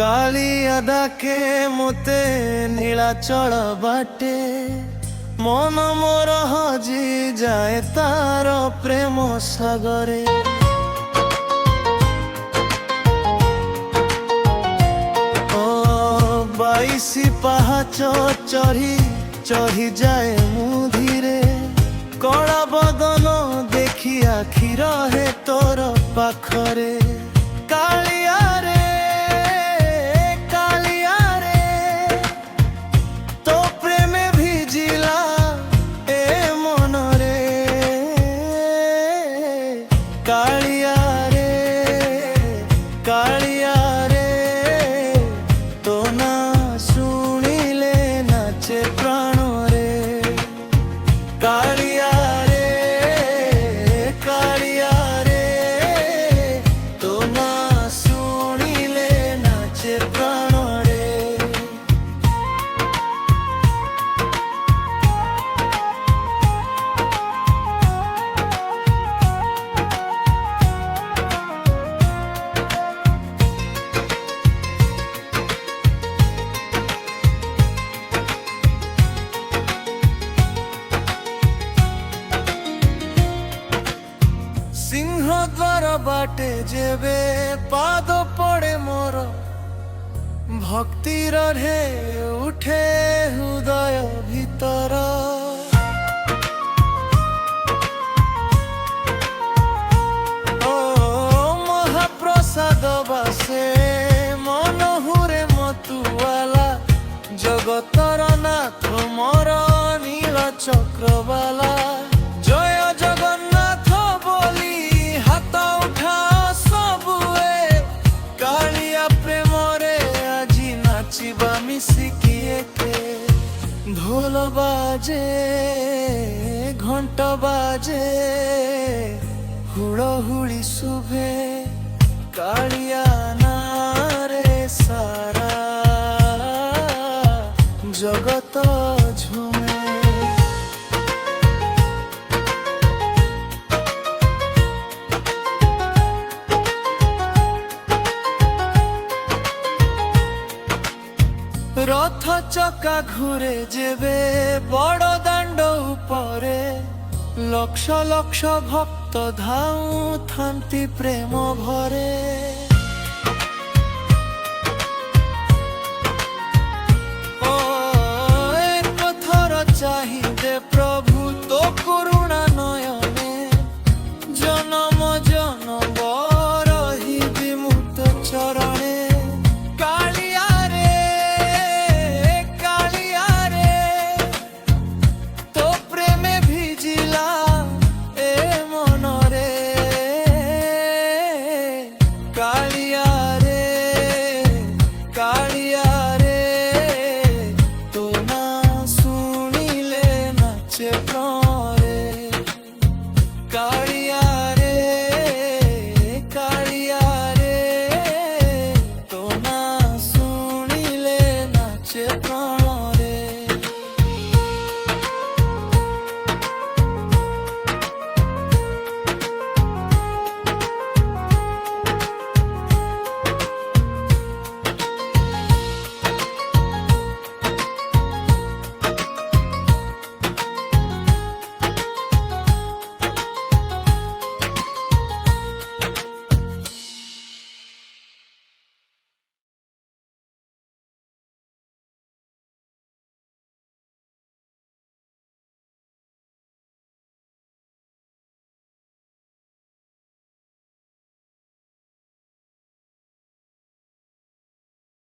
କାଳିଆ ଡାକେ ମୋତେ ନୀଳାଚଳ ବାଟେ, ମନ ମୋର ହଜି ଯାଏ ତାର ପ୍ରେମ ସାଗରେ। ଓ 22 ପାହାଚ ଚଢ଼ି ଚଢ଼ି ଯାଏ ମୁଁ ଧୀରେ, କଳା ବଦନ ଦେଖି ଆଖି ରହେ ତୋର ପାଖରେ। କାଳିଆ ରେ କାଳିଆ ରେ ତୋ ପ୍ରେମେ ଭିଜିଲା ଏ ମନରେ। କାଳିଆ ରେ କାଳିଆ ରେ ତୋ ନା ଶୁଣିଲେ ନାଚେ ପ୍ରାଣରେ। କାଳିଆ ରେ କାଳିଆ ରେ ତୋ ନା ଶୁଣିଲେ ନାଚେ ପ୍ରାଣରେ। সিংহদ্বার বাটে যেবে পাদ পড়ে মোর, ভক্তির ঢেউ উঠে হৃদয় ভিতর। ও মহাপ্রসাদ বাসে মন হুরে মতুয়ালা, জগতর নাথ মোর নীল চক্রবালা। জয় জগন্নাথ বলি হাত উঠা সবুয়ে, কালিয়া প্রেমরে আজি নাচিবা মিশিকি একে। ঢোল বাজে ঘণ্ট বাজে হুড়হুড়ি শুভে, কালিয়া নারে সারা জগত ঝুমে। রথ চকা ঘুরে যেবে বড় দাণ্ড উপরে, লক্ষ লক্ষ ভক্ত ধাউথান্তি প্রেম ভরে। ও এক থর চাহিদে